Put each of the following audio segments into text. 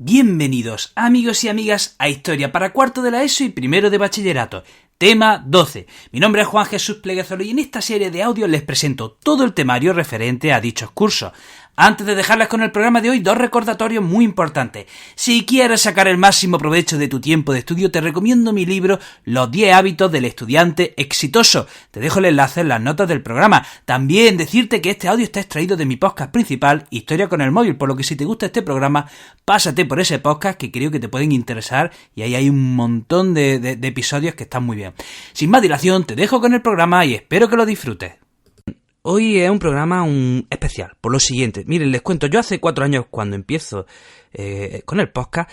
Bienvenidos, amigos y amigas, a Historia para cuarto de la ESO y primero de bachillerato. Tema 12. Mi nombre es Juan Jesús Pleguezolo y en esta serie de audios les presento todo el temario referente a dichos cursos. Antes de dejarles con el programa de hoy, dos recordatorios muy importantes. Si quieres sacar el máximo provecho de tu tiempo de estudio, te recomiendo mi libro Los 10 hábitos del estudiante exitoso. Te dejo el enlace en las notas del programa. También decirte que este audio está extraído de mi podcast principal, Historia con el móvil, por lo que si te gusta este programa, pásate por ese podcast que creo que te pueden interesar y ahí hay un montón de episodios que están muy bien. Sin más dilación, te dejo con el programa y espero que lo disfrutes. Hoy es un programa especial, por lo siguiente. Miren, les cuento, yo hace 4 años cuando empiezo con el podcast,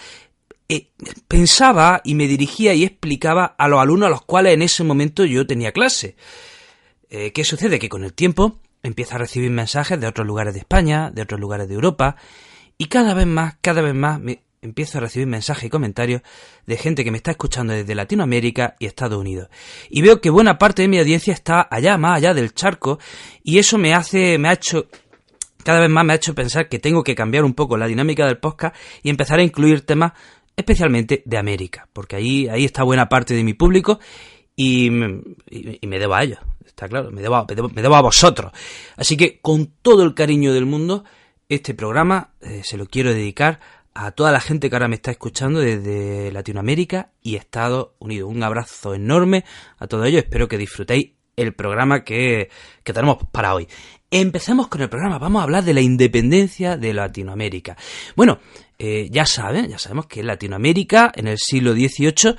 pensaba y me dirigía y explicaba a los alumnos a los cuales en ese momento yo tenía clase. ¿Qué sucede? Que con el tiempo empiezo a recibir mensajes de otros lugares de España, de otros lugares de Europa, y cada vez más empiezo a recibir mensajes y comentarios de gente que me está escuchando desde Latinoamérica y Estados Unidos. Y veo que buena parte de mi audiencia está allá, más allá del charco, y eso cada vez más me ha hecho pensar que tengo que cambiar un poco la dinámica del podcast y empezar a incluir temas especialmente de América, porque ahí está buena parte de mi público y me debo a ellos, está claro, me debo a vosotros. Así que con todo el cariño del mundo, este programa se lo quiero dedicar a toda la gente que ahora me está escuchando desde Latinoamérica y Estados Unidos. Un abrazo enorme a todos ellos. Espero que disfrutéis el programa que tenemos para hoy. Empecemos con el programa. Vamos a hablar de la independencia de Latinoamérica. Bueno, ya sabemos que Latinoamérica en el siglo XVIII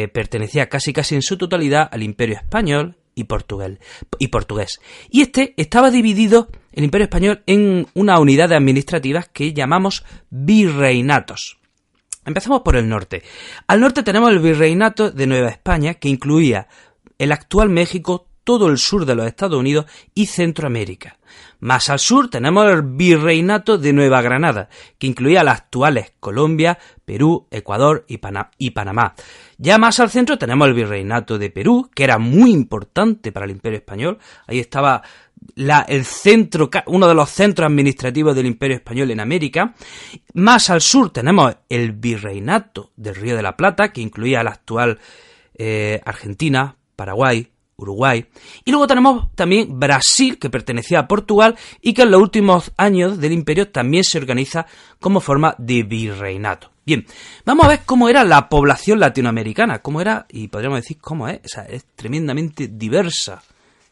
pertenecía casi en su totalidad al Imperio Español y portugués. Y estaba dividido, el Imperio Español, en una unidad administrativas que llamamos virreinatos. Empezamos por el norte. Al norte tenemos el Virreinato de Nueva España, que incluía el actual México, todo el sur de los Estados Unidos y Centroamérica. Más al sur tenemos el Virreinato de Nueva Granada, que incluía las actuales Colombia, Perú, Ecuador y Panamá. Ya más al centro tenemos el Virreinato de Perú, que era muy importante para el Imperio Español. Ahí estaba el centro, uno de los centros administrativos del Imperio Español en América. Más al sur tenemos el Virreinato del Río de la Plata, que incluía la actual Argentina, Paraguay, Uruguay. Y luego tenemos también Brasil, que pertenecía a Portugal y que en los últimos años del imperio también se organiza como forma de virreinato. Bien, vamos a ver cómo era la población latinoamericana, cómo era, y podríamos decir cómo es, o sea, es tremendamente diversa.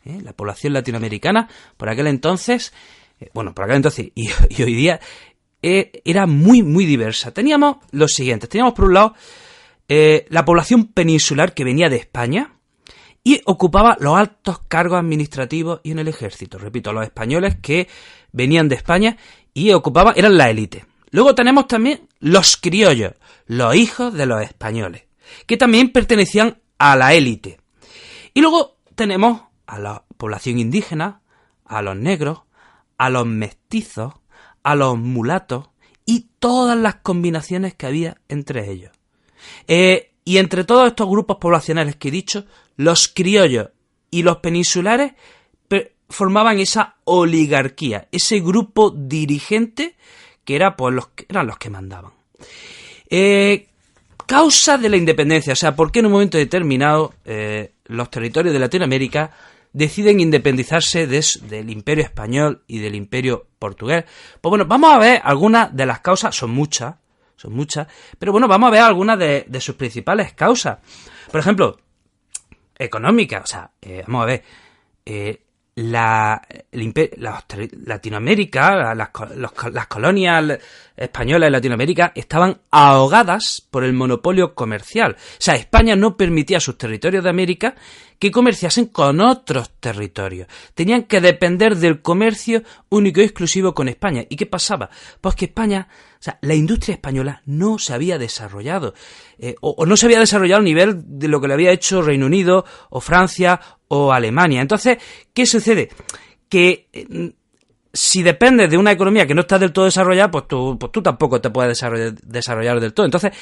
La población latinoamericana por aquel entonces, y hoy día, era muy, muy diversa. Teníamos los siguientes, teníamos por un lado la población peninsular que venía de España, y ocupaba los altos cargos administrativos y en el ejército. Repito, los españoles que venían de España y eran la élite. Luego tenemos también los criollos, los hijos de los españoles, que también pertenecían a la élite. Y luego tenemos a la población indígena, a los negros, a los mestizos, a los mulatos y todas las combinaciones que había entre ellos. Y entre todos estos grupos poblacionales que he dicho, los criollos y los peninsulares formaban esa oligarquía, ese grupo dirigente que eran los que mandaban. Causa de la independencia, o sea, ¿por qué en un momento determinado los territorios de Latinoamérica deciden independizarse del Imperio Español y del Imperio Portugués? Pues bueno, vamos a ver algunas de las causas, son muchas, pero bueno, vamos a ver algunas de sus principales causas. Por ejemplo, económica, o sea, vamos a ver, Latinoamérica, las colonias españolas en Latinoamérica estaban ahogadas por el monopolio comercial. O sea, España no permitía a sus territorios de América que comerciasen con otros territorios. Tenían que depender del comercio único y exclusivo con España. ¿Y qué pasaba? Pues que España, o sea, la industria española no se había desarrollado, o no se había desarrollado a nivel de lo que le había hecho Reino Unido, o Francia, o Alemania. Entonces, ¿qué sucede? Que si dependes de una economía que no está del todo desarrollada, pues tú tampoco te puedes desarrollar del todo. Entonces,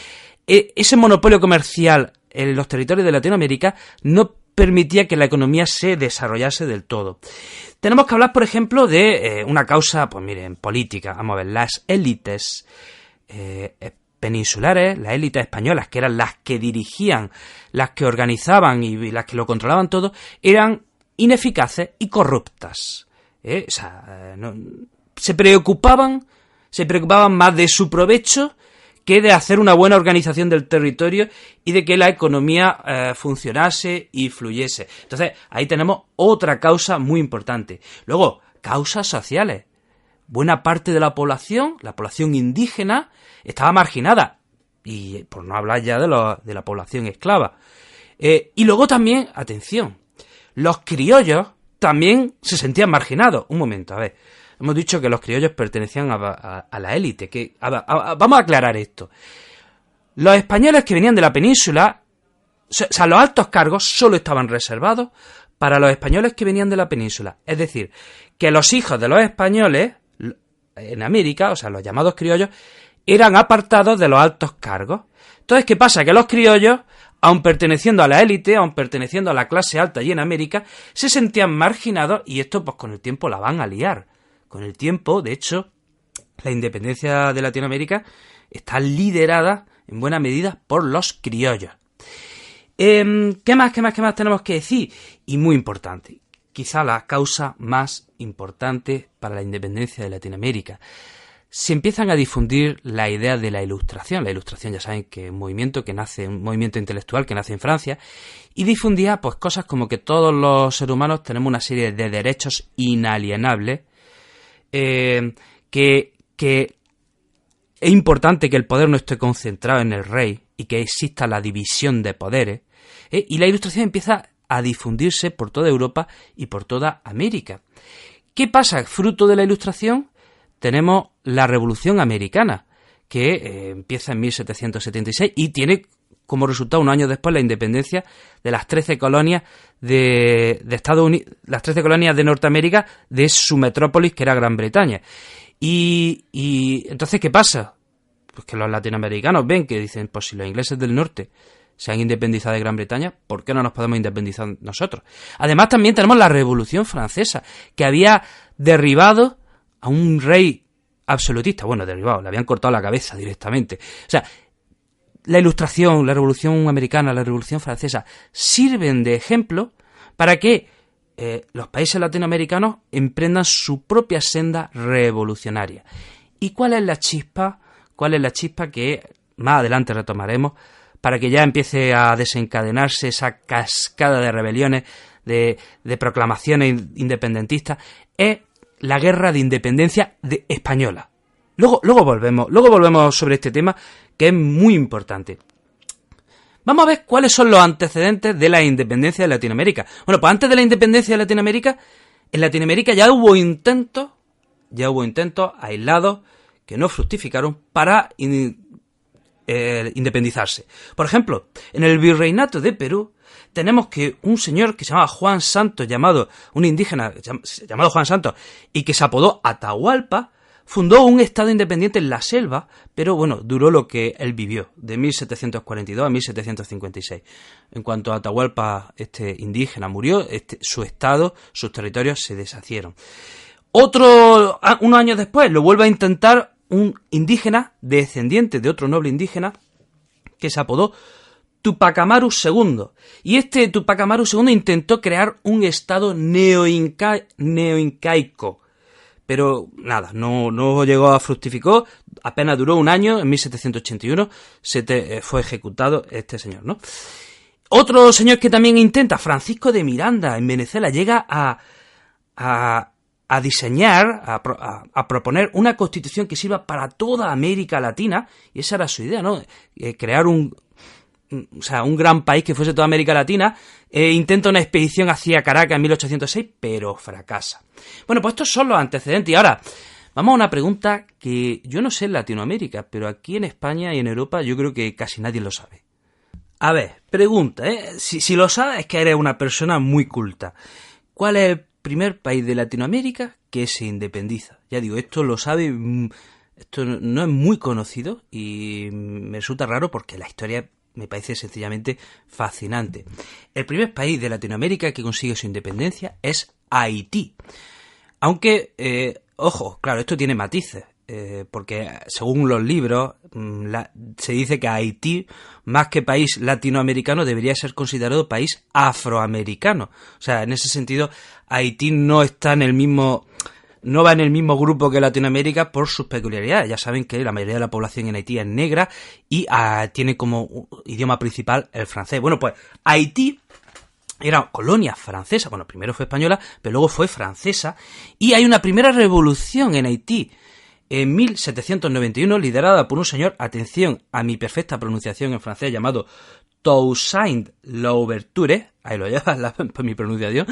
ese monopolio comercial en los territorios de Latinoamérica no permitía que la economía se desarrollase del todo. Tenemos que hablar, por ejemplo, de una causa, pues miren, política. Vamos a ver, las élites peninsulares, las élites españolas, que eran las que dirigían, las que organizaban y las que lo controlaban todo, eran ineficaces y corruptas. Se preocupaban más de su provecho que de hacer una buena organización del territorio y de que la economía funcionase y fluyese. Entonces, ahí tenemos otra causa muy importante. Luego, causas sociales. Buena parte de la población indígena, estaba marginada. Y por no hablar ya de la población esclava. Y luego también, atención, los criollos también se sentían marginados. Un momento, a ver. Hemos dicho que los criollos pertenecían a la élite. Vamos a aclarar esto. Los españoles que venían de la península, los altos cargos solo estaban reservados para los españoles que venían de la península. Es decir, que los hijos de los españoles en América, o sea, los llamados criollos, eran apartados de los altos cargos. Entonces, ¿qué pasa? Que los criollos, aun perteneciendo a la élite, aun perteneciendo a la clase alta y en América, se sentían marginados y esto pues con el tiempo la van a liar. Con el tiempo, de hecho, la independencia de Latinoamérica está liderada en buena medida por los criollos. ¿Qué más tenemos que decir? Y muy importante, quizá la causa más importante para la independencia de Latinoamérica. Se empiezan a difundir la idea de la Ilustración. La Ilustración, ya saben, que es un movimiento intelectual que nace en Francia y difundía pues cosas como que todos los seres humanos tenemos una serie de derechos inalienables, que es importante que el poder no esté concentrado en el rey y que exista la división de poderes, y la Ilustración empieza a difundirse por toda Europa y por toda América. ¿Qué pasa? Fruto de la Ilustración tenemos la Revolución Americana, que empieza en 1776 y tiene como resultado, un año después, la independencia de las 13 colonias de Estados Unidos, las 13 colonias de Norteamérica, de su metrópolis, que era Gran Bretaña. Y entonces, ¿qué pasa? Pues que los latinoamericanos ven que dicen, pues si los ingleses del norte se han independizado de Gran Bretaña, ¿por qué no nos podemos independizar nosotros? Además, también tenemos la Revolución Francesa, que había derribado a un rey absolutista. Bueno, derribado, le habían cortado la cabeza directamente. O sea, la Ilustración, la Revolución Americana, la Revolución Francesa sirven de ejemplo para que los países latinoamericanos emprendan su propia senda revolucionaria. ¿Y cuál es la chispa? ¿Cuál es la chispa que más adelante retomaremos para que ya empiece a desencadenarse esa cascada de rebeliones, de proclamaciones independentistas? Es la guerra de independencia española. Luego volvemos sobre este tema, que es muy importante. Vamos a ver cuáles son los antecedentes de la independencia de Latinoamérica. Bueno, pues antes de la independencia de Latinoamérica, en Latinoamérica ya hubo intentos aislados que no fructificaron para independizarse. Por ejemplo, en el virreinato de Perú tenemos que un señor que se llamaba Juan Santos, un indígena llamado Juan Santos, y que se apodó Atahualpa, fundó un estado independiente en la selva, pero bueno, duró lo que él vivió, de 1742 a 1756. En cuanto a Atahualpa, este indígena, murió, su estado, sus territorios se deshacieron. Unos años después, lo vuelve a intentar un indígena, descendiente de otro noble indígena, que se apodó Tupac Amaru II. Y este Tupac Amaru II intentó crear un estado neoincaico. Pero nada, no llegó a fructificó, apenas duró un año, en 1781 fue ejecutado este señor, ¿no? Otro señor que también intenta, Francisco de Miranda, en Venezuela, llega a diseñar, a proponer una constitución que sirva para toda América Latina, y esa era su idea, ¿no? Crear un gran país que fuese toda América Latina. Intenta una expedición hacia Caracas en 1806, pero fracasa. Bueno, pues estos son los antecedentes. Y ahora, vamos a una pregunta que yo no sé en Latinoamérica, pero aquí en España y en Europa yo creo que casi nadie lo sabe. A ver, pregunta, si lo sabes es que eres una persona muy culta. ¿Cuál es el primer país de Latinoamérica que se independiza? Ya digo, esto lo sabe, esto no es muy conocido y me resulta raro porque la historia me parece sencillamente fascinante. El primer país de Latinoamérica que consigue su independencia es Haití. Aunque, ojo, claro, esto tiene matices. porque según los libros se dice que Haití, más que país latinoamericano, debería ser considerado país afroamericano. O sea, en ese sentido, Haití no está en el mismo... No va en el mismo grupo que Latinoamérica por sus peculiaridades. Ya saben que la mayoría de la población en Haití es negra y tiene como idioma principal el francés. Bueno, pues Haití era colonia francesa. Bueno, primero fue española, pero luego fue francesa. Y hay una primera revolución en Haití en 1791, liderada por un señor, atención a mi perfecta pronunciación en francés, llamado Toussaint Louverture, ahí lo llevas por mi pronunciación,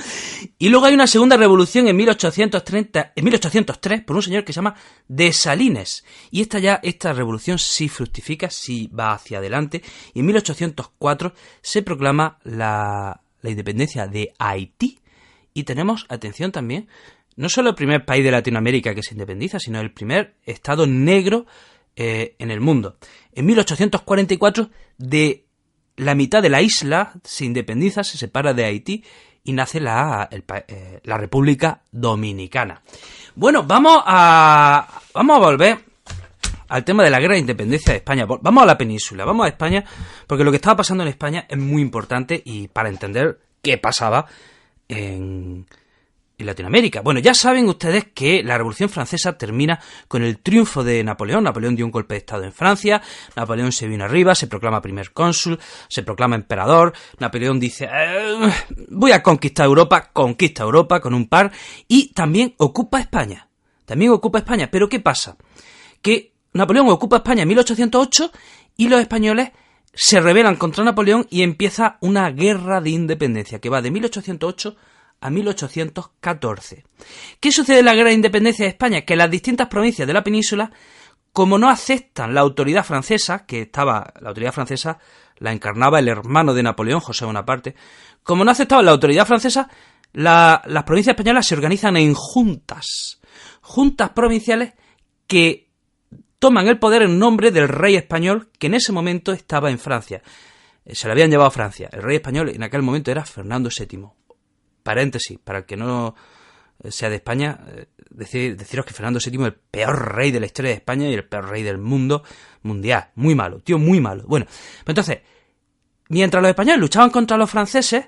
y luego hay una segunda revolución en 1803 por un señor que se llama Dessalines, y esta revolución sí fructifica, sí va hacia adelante, y en 1804 se proclama la independencia de Haití, y tenemos, atención también, no solo el primer país de Latinoamérica que se independiza, sino el primer estado negro en el mundo. En 1844 de la mitad de la isla se independiza, se separa de Haití y nace la República Dominicana. Bueno, vamos a volver al tema de la guerra de independencia de España. Vamos a la península, vamos a España, porque lo que estaba pasando en España es muy importante y para entender qué pasaba en Latinoamérica. Bueno, ya saben ustedes que la Revolución Francesa termina con el triunfo de Napoleón. Napoleón dio un golpe de estado en Francia, Napoleón se vino arriba, se proclama primer cónsul, se proclama emperador, Napoleón dice, voy a conquistar Europa, conquista Europa con un par, y también ocupa España. Pero ¿qué pasa? Que Napoleón ocupa España en 1808 y los españoles se rebelan contra Napoleón y empieza una guerra de independencia que va de 1808 a 1814. ¿Qué sucede en la guerra de independencia de España? Que las distintas provincias de la península, como no aceptan la autoridad francesa, la autoridad francesa la encarnaba el hermano de Napoleón, José Bonaparte, como no aceptaban la autoridad francesa, las provincias españolas se organizan en juntas provinciales que toman el poder en nombre del rey español que en ese momento estaba en Francia. Se lo habían llevado a Francia. El rey español en aquel momento era Fernando VII. Paréntesis, para el que no sea de España, deciros que Fernando VII es el peor rey de la historia de España y el peor rey del mundo mundial. Muy malo, tío, muy malo. Bueno, pues entonces, mientras los españoles luchaban contra los franceses,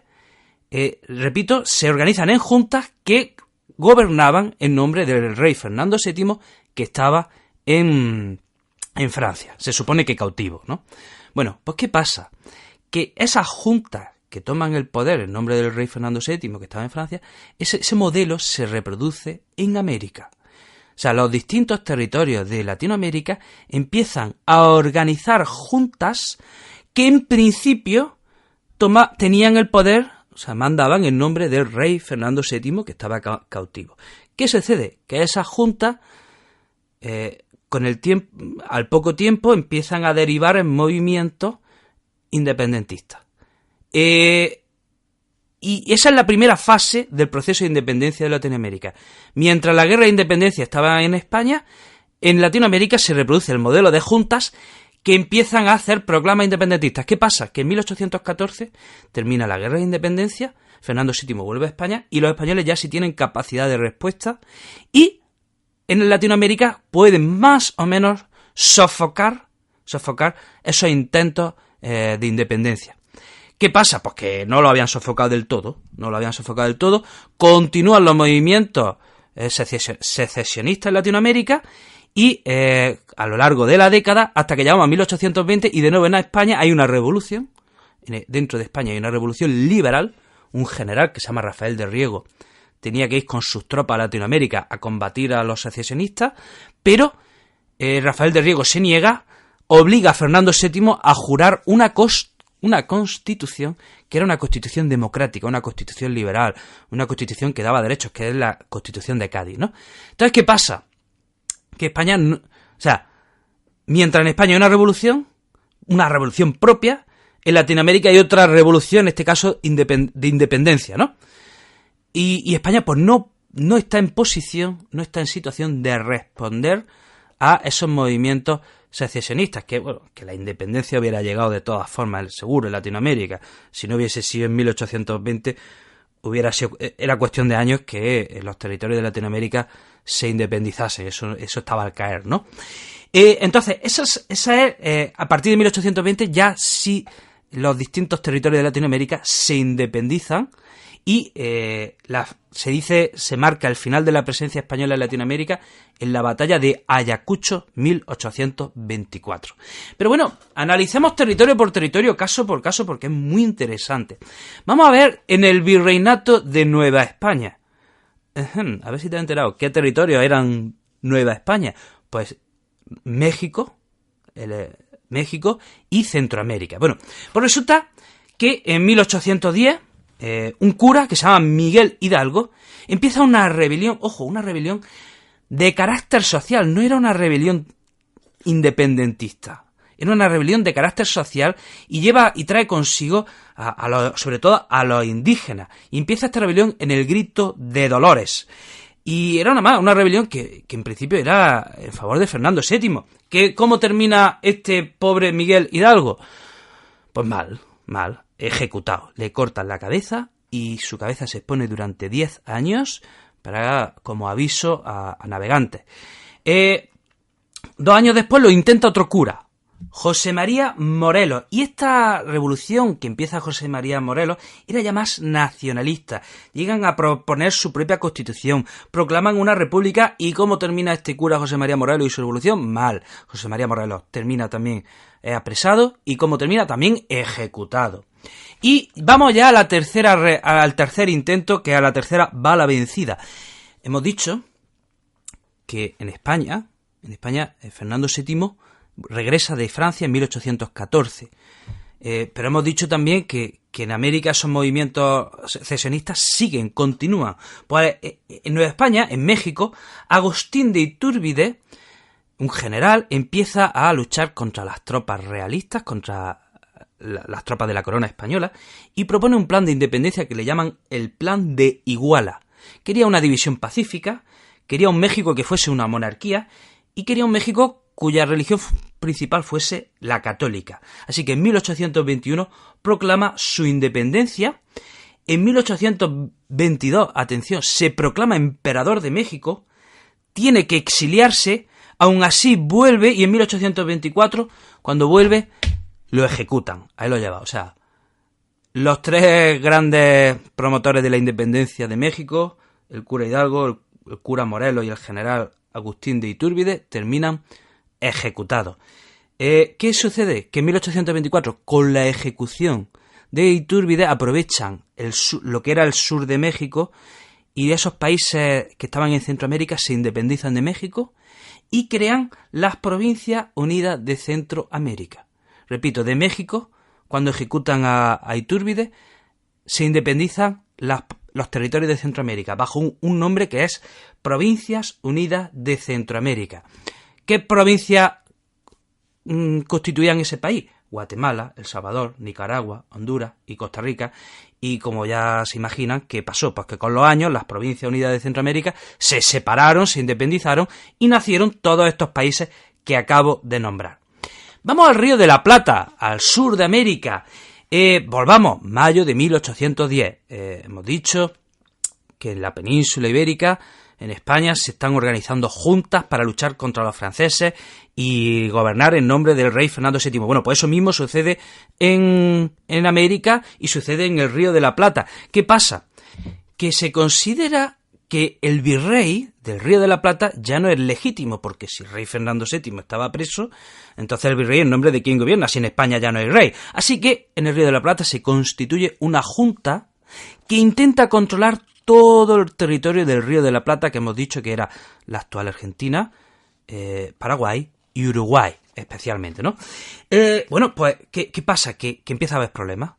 repito, se organizan en juntas que gobernaban en nombre del rey Fernando VII que estaba en Francia. Se supone que cautivo, ¿no? Bueno, pues ¿qué pasa? Que esas juntas que toman el poder en nombre del rey Fernando VII que estaba en Francia, ese modelo se reproduce en América. O sea, los distintos territorios de Latinoamérica empiezan a organizar juntas que en principio tenían el poder, o sea, mandaban en nombre del rey Fernando VII que estaba cautivo. ¿Qué sucede? Que esas juntas, con el tiempo, al poco tiempo, empiezan a derivar en movimientos independentistas. Y esa es la primera fase del proceso de independencia de Latinoamérica. Mientras la guerra de independencia estaba en España, en Latinoamérica se reproduce el modelo de juntas que empiezan a hacer proclamas independentistas. ¿Qué pasa? Que en 1814 termina la guerra de independencia, Fernando VII vuelve a España y los españoles ya sí tienen capacidad de respuesta y en Latinoamérica pueden más o menos sofocar esos intentos de independencia. ¿Qué pasa? Pues que no lo habían sofocado del todo, continúan los movimientos secesionistas en Latinoamérica y a lo largo de la década, hasta que llegamos a 1820 y de nuevo en España hay una revolución, dentro de España hay una revolución liberal, un general que se llama Rafael de Riego tenía que ir con sus tropas a Latinoamérica a combatir a los secesionistas, pero Rafael de Riego se niega, obliga a Fernando VII a jurar una constitución que era una constitución democrática, una constitución liberal, una constitución que daba derechos, que es la Constitución de Cádiz, ¿no? Entonces, ¿qué pasa? Que España, mientras en España hay una revolución propia, en Latinoamérica hay otra revolución, en este caso de independencia, ¿no? Y España pues no está en posición, no está en situación de responder a esos movimientos secesionistas, que la independencia hubiera llegado de todas formas, seguro, en Latinoamérica, si no hubiese sido en 1820 era cuestión de años que los territorios de Latinoamérica se independizasen. Eso estaba al caer, ¿no? Entonces, a partir de 1820 ya sí los distintos territorios de Latinoamérica se independizan y se marca el final de la presencia española en Latinoamérica en la batalla de Ayacucho 1824. Pero bueno, analicemos territorio por territorio, caso por caso, porque es muy interesante. Vamos a ver en el Virreinato de Nueva España. A ver si te has enterado. ¿Qué territorios eran Nueva España? Pues México y Centroamérica. Bueno, pues resulta que en 1810 un cura que se llama Miguel Hidalgo empieza una rebelión, una rebelión de carácter social, no era una rebelión independentista, era una rebelión de carácter social y trae consigo sobre todo a los indígenas, y empieza esta rebelión en el Grito de Dolores. Y era una rebelión que en principio era en favor de Fernando VII. ¿Cómo termina este pobre Miguel Hidalgo? Pues mal, ejecutado. Le cortan la cabeza y su cabeza se expone durante 10 años como aviso a navegantes. 2 años después lo intenta otro cura, José María Morelos, y esta revolución que empieza José María Morelos era ya más nacionalista. Llegan a proponer su propia constitución, proclaman una república. ¿Y cómo termina este cura José María Morelos y su revolución? Mal. José María Morelos termina también apresado y como termina también ejecutado. Y vamos ya a al tercer intento, que a la tercera va la vencida. Hemos dicho que en España Fernando VII regresa de Francia en 1814. Pero hemos dicho también que en América esos movimientos secesionistas continúan. Pues en Nueva España, en México, Agustín de Iturbide, un general, empieza a luchar contra las tropas realistas, contra las tropas de la corona española, y propone un plan de independencia que le llaman el Plan de Iguala. Quería una división pacífica, quería un México que fuese una monarquía, y quería un México cuya religión principal fuese la católica. Así que en 1821 proclama su independencia. En 1822, atención, se proclama emperador de México, tiene que exiliarse, aún así vuelve, y en 1824, cuando vuelve, lo ejecutan. Ahí lo lleva. O sea, los 3 grandes promotores de la independencia de México, el cura Hidalgo, el cura Morelos y el general Agustín de Iturbide, terminan ejecutados. ¿Qué sucede? Que en 1824, con la ejecución de Iturbide, aprovechan lo que era el sur de México, y esos países que estaban en Centroamérica se independizan de México y crean las Provincias Unidas de Centroamérica. Repito, de México, cuando ejecutan a Iturbide, se independizan los territorios de Centroamérica bajo un nombre que es Provincias Unidas de Centroamérica. ¿Qué provincias constituían ese país? Guatemala, El Salvador, Nicaragua, Honduras y Costa Rica. Y como ya se imaginan, ¿qué pasó? Pues que con los años las Provincias Unidas de Centroamérica se separaron, se independizaron y nacieron todos estos países que acabo de nombrar. Vamos al Río de la Plata, al sur de América. Volvamos, mayo de 1810. Hemos dicho que en la península ibérica, en España, se están organizando juntas para luchar contra los franceses y gobernar en nombre del rey Fernando VII. Bueno, pues eso mismo sucede en América y sucede en el Río de la Plata. ¿Qué pasa? Que se considera que el virrey del Río de la Plata ya no es legítimo, porque si el rey Fernando VII estaba preso, entonces el virrey en nombre de quién gobierna, si en España ya no hay rey. Así que en el Río de la Plata se constituye una junta que intenta controlar todo el territorio del Río de la Plata, que hemos dicho que era la actual Argentina, Paraguay y Uruguay, especialmente, ¿no? Bueno, pues, ¿qué pasa? Que empieza a haber problemas.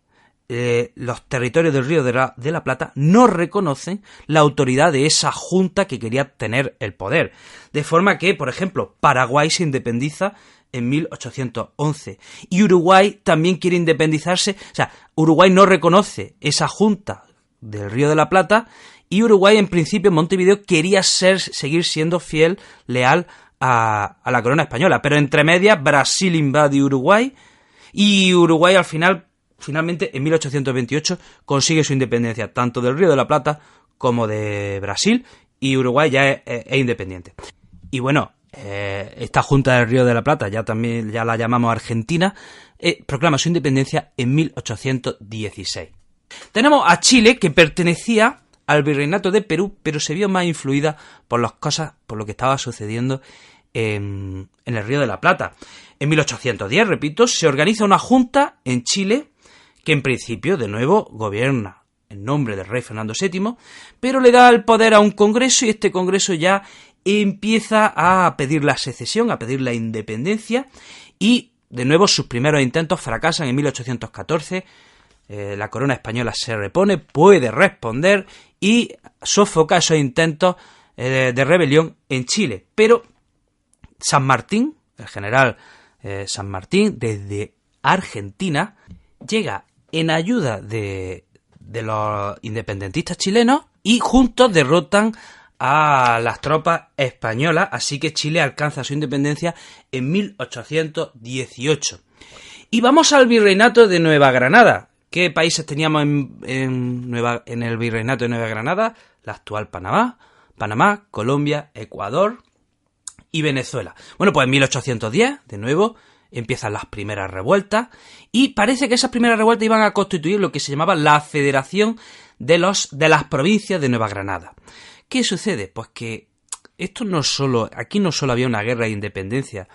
Los territorios del Río de la Plata no reconocen la autoridad de esa junta que quería tener el poder. De forma que, por ejemplo, Paraguay se independiza en 1811 y Uruguay también quiere independizarse. O sea, Uruguay no reconoce esa junta del Río de la Plata y Uruguay, en principio, en Montevideo, quería seguir siendo fiel, leal a la corona española. Pero entre medias, Brasil invade Uruguay y Uruguay al final finalmente en 1828 consigue su independencia, tanto del Río de la Plata como de Brasil, y Uruguay ya es independiente. Y bueno, esta Junta del Río de la Plata, ya la llamamos Argentina, proclama su independencia en 1816. Tenemos a Chile, que pertenecía al Virreinato de Perú, pero se vio más influida por lo que estaba sucediendo en el Río de la Plata. En 1810, repito, se organiza una junta en Chile que en principio, de nuevo, gobierna en nombre del rey Fernando VII, pero le da el poder a un congreso y este congreso ya empieza a pedir la secesión, a pedir la independencia y, de nuevo, sus primeros intentos fracasan en 1814. La corona española se repone, puede responder y sofoca esos intentos de rebelión en Chile. Pero San Martín, el general San Martín, desde Argentina, llega en ayuda de los independentistas chilenos y juntos derrotan a las tropas españolas, así que Chile alcanza su independencia en 1818. Y vamos al Virreinato de Nueva Granada. ¿Qué países teníamos en el Virreinato de Nueva Granada? La actual Panamá, Colombia, Ecuador y Venezuela. Bueno, pues en 1810, de nuevo, empiezan las primeras revueltas y parece que esas primeras revueltas iban a constituir lo que se llamaba la Federación de las Provincias de Nueva Granada. ¿Qué sucede? Pues que aquí no solo había una guerra de independencia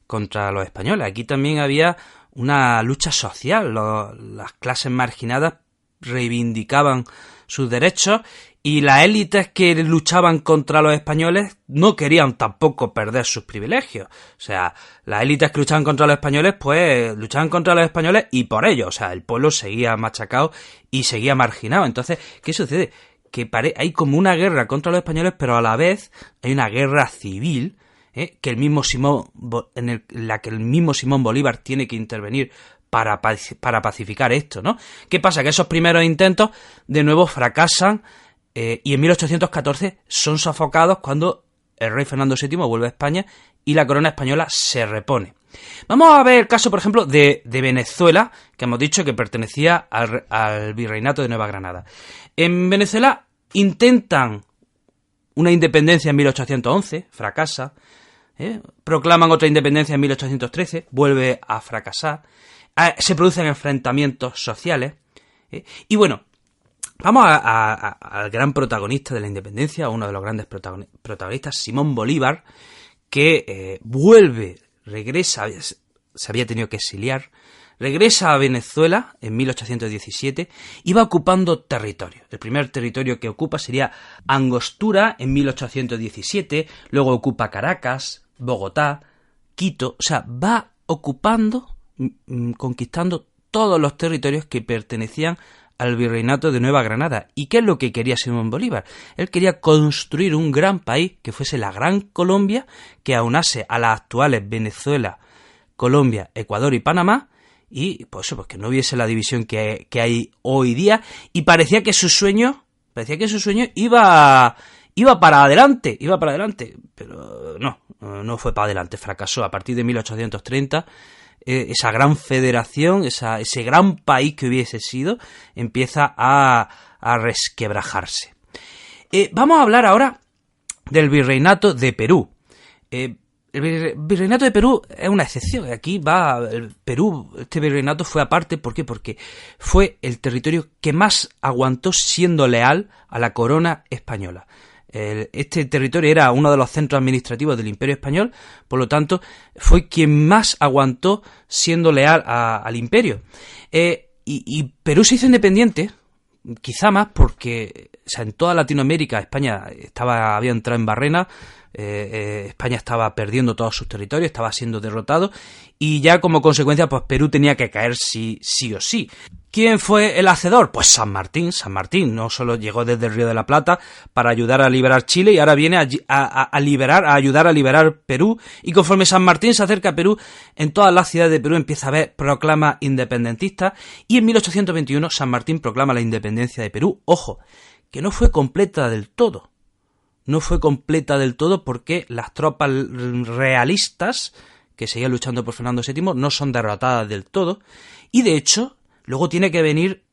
contra los españoles, aquí también había una lucha social. Las clases marginadas reivindicaban sus derechos y las élites que luchaban contra los españoles no querían tampoco perder sus privilegios. O sea, las élites que luchaban contra los españoles, pues luchaban contra los españoles y por ello, o sea, el pueblo seguía machacado y seguía marginado. Entonces, ¿qué sucede? Que hay como una guerra contra los españoles, pero a la vez hay una guerra civil, en la que el mismo Simón Bolívar tiene que intervenir para pacificar esto, ¿no? ¿Qué pasa? Que esos primeros intentos de nuevo fracasan y en 1814 son sofocados cuando el rey Fernando VII vuelve a España y la corona española se repone. Vamos a ver el caso, por ejemplo, de Venezuela, que hemos dicho que pertenecía al Virreinato de Nueva Granada. En Venezuela intentan una independencia en 1811, fracasa. Proclaman otra independencia en 1813, vuelve a fracasar. Se producen enfrentamientos sociales. Y bueno, vamos al gran protagonista de la independencia, uno de los grandes protagonistas, Simón Bolívar, que regresa, se había tenido que exiliar, regresa a Venezuela en 1817 y va ocupando territorio. El primer territorio que ocupa sería Angostura en 1817, luego ocupa Caracas, Bogotá, Quito, o sea, va ocupando, conquistando todos los territorios que pertenecían al Virreinato de Nueva Granada. ¿Y qué es lo que quería Simón Bolívar? Él quería construir un gran país que fuese la Gran Colombia, que aunase a las actuales Venezuela, Colombia, Ecuador y Panamá, y pues que no hubiese la división que hay hoy día, y parecía que su sueño iba para adelante, pero no fue para adelante, fracasó. A partir de 1830, esa gran federación, ese gran país que hubiese sido, empieza a resquebrajarse. Vamos a hablar ahora del Virreinato de Perú. El Virreinato de Perú es una excepción. Aquí este virreinato fue aparte. ¿Por qué? Porque fue el territorio que más aguantó siendo leal a la corona española. Este territorio era uno de los centros administrativos del Imperio Español, por lo tanto, fue quien más aguantó siendo leal al Imperio. Y Perú se hizo independiente, quizá más porque, o sea, en toda Latinoamérica España había entrado en barrena. España estaba perdiendo todos sus territorios, estaba siendo derrotado y ya como consecuencia pues Perú tenía que caer sí o sí. ¿Quién fue el hacedor? Pues San Martín. San Martín no solo llegó desde el Río de la Plata para ayudar a liberar Chile y ahora viene a ayudar a liberar Perú, y conforme San Martín se acerca a Perú, en todas las ciudades de Perú empieza a haber proclamas independentistas y en 1821 San Martín proclama la independencia de Perú. Ojo, que no fue completa del todo. No fue completa del todo porque las tropas realistas que seguían luchando por Fernando VII no son derrotadas del todo, y de hecho luego tiene que venir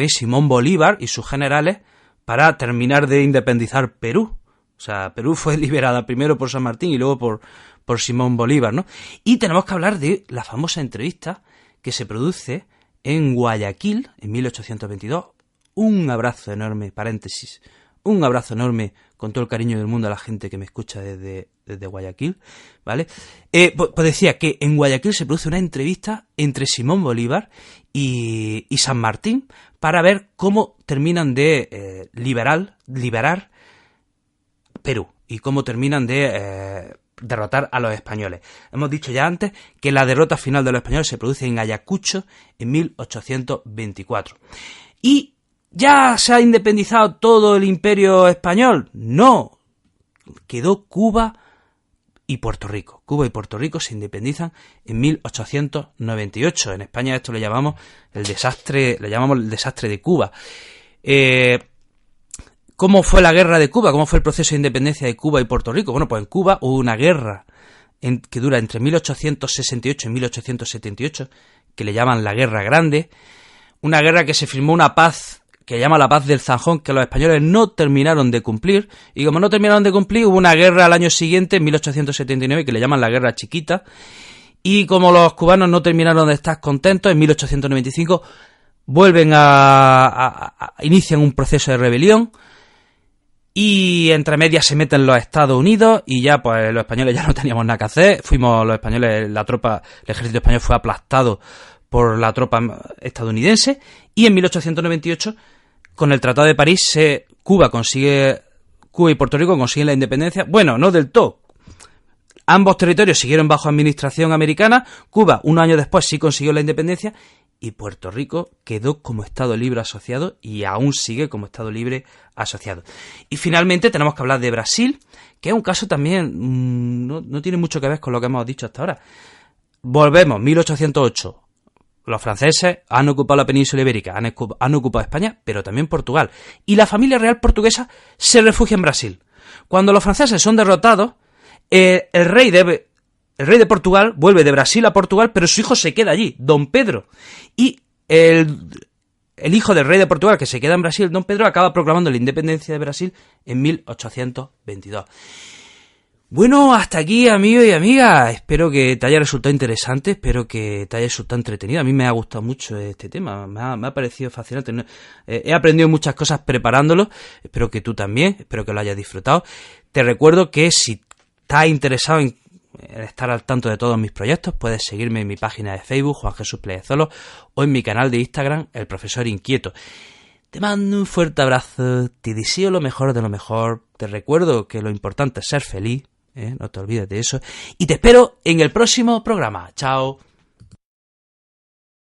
Simón Bolívar y sus generales para terminar de independizar Perú. O sea, Perú fue liberada primero por San Martín y luego por Simón Bolívar, ¿no? Y tenemos que hablar de la famosa entrevista que se produce en Guayaquil en 1822. Un abrazo enorme, paréntesis, un abrazo enorme con todo el cariño del mundo a la gente que me escucha desde Guayaquil, ¿vale? Pues decía que en Guayaquil se produce una entrevista entre Simón Bolívar y San Martín para ver cómo terminan de liberar Perú y cómo terminan de derrotar a los españoles. Hemos dicho ya antes que la derrota final de los españoles se produce en Ayacucho en 1824. ¿Y ya se ha independizado todo el imperio español? No, quedó Cuba y Puerto Rico. Cuba y Puerto Rico se independizan en 1898. En España esto le llamamos el desastre de Cuba. ¿Cómo fue la guerra de Cuba? ¿Cómo fue el proceso de independencia de Cuba y Puerto Rico? Bueno, pues en Cuba hubo una guerra que dura entre 1868 y 1878, que le llaman la Guerra Grande. Una guerra que se firmó una paz que llama la Paz del Zanjón, que los españoles no terminaron de cumplir. Y como no terminaron de cumplir, hubo una guerra al año siguiente, en 1879, que le llaman la Guerra Chiquita. Y como los cubanos no terminaron de estar contentos, en 1895 vuelven inician un proceso de rebelión. Y entre medias se meten los Estados Unidos y ya pues los españoles ya no teníamos nada que hacer. El ejército español fue aplastado por la tropa estadounidense y en 1898 con el Tratado de París Cuba y Puerto Rico consiguen la independencia. Bueno, no del todo. Ambos territorios siguieron bajo administración americana. Cuba, unos años después, sí consiguió la independencia y Puerto Rico quedó como Estado libre asociado y aún sigue como Estado libre asociado. Y finalmente tenemos que hablar de Brasil, que es un caso también no tiene mucho que ver con lo que hemos dicho hasta ahora. Volvemos, 1808. Los franceses han ocupado la península ibérica, han ocupado España, pero también Portugal. Y la familia real portuguesa se refugia en Brasil. Cuando los franceses son derrotados, el rey de Portugal vuelve de Brasil a Portugal, pero su hijo se queda allí, Don Pedro. Y el hijo del rey de Portugal, que se queda en Brasil, Don Pedro, acaba proclamando la independencia de Brasil en 1822. Bueno, hasta aquí, amigos y amigas. Espero que te haya resultado interesante, espero que te haya resultado entretenido. A mí me ha gustado mucho este tema, me ha parecido fascinante. He aprendido muchas cosas preparándolo, espero que tú también, espero que lo hayas disfrutado. Te recuerdo que si estás interesado en estar al tanto de todos mis proyectos, puedes seguirme en mi página de Facebook, Juan Jesús Pleguezolo, o en mi canal de Instagram, El Profesor Inquieto. Te mando un fuerte abrazo, te deseo lo mejor de lo mejor, te recuerdo que lo importante es ser feliz, no te olvides de eso, y te espero en el próximo programa. Chao.